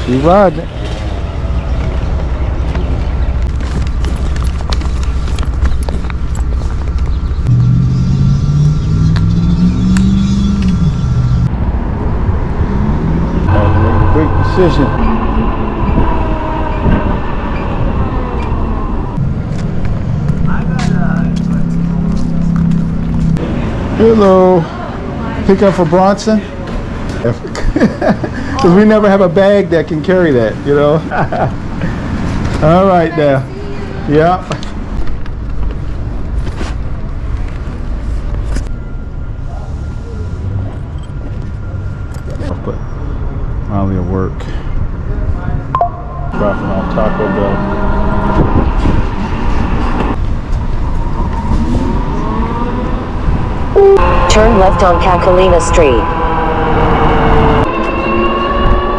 You riding it. Had to make a quick decision. Hello. Pick up for Bronson? Because we never have a bag that can carry that, you know? All right now. Yeah. But Molly will work. Dropping off Taco Bell. Turn left on Kakalina Street.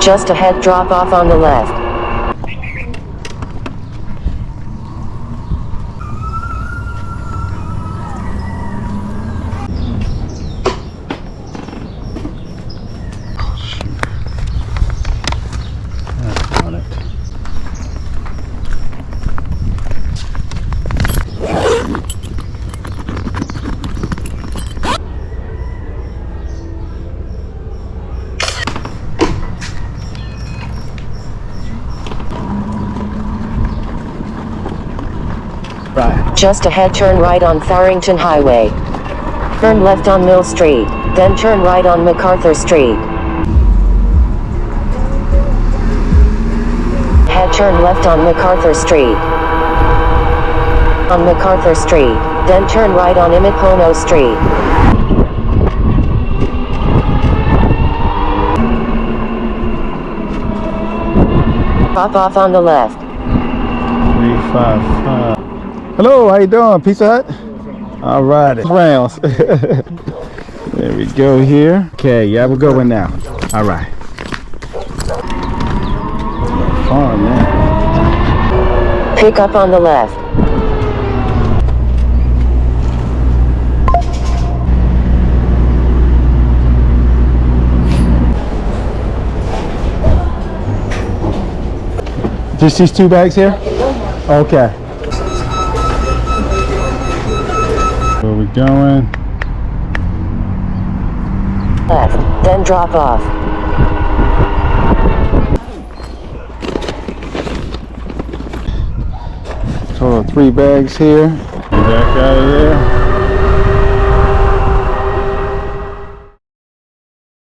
Just ahead, drop off on the left. Oh, shoot. That's on it. Right. Just ahead, turn right on Farrington Highway. Turn left on Mill Street, then turn right on MacArthur Street. Head turn left on MacArthur Street. On MacArthur Street, then turn right on Imipono Street. Drop off on the left. 355. Hello, how you doing? Pizza Hut? All right, rounds. There we go here. Okay, yeah, we're going now. All right. Farm, man. Pick up on the left. Just these two bags here? Okay. Where we going? Left, then drop off. Total 3 bags here. Back out of there.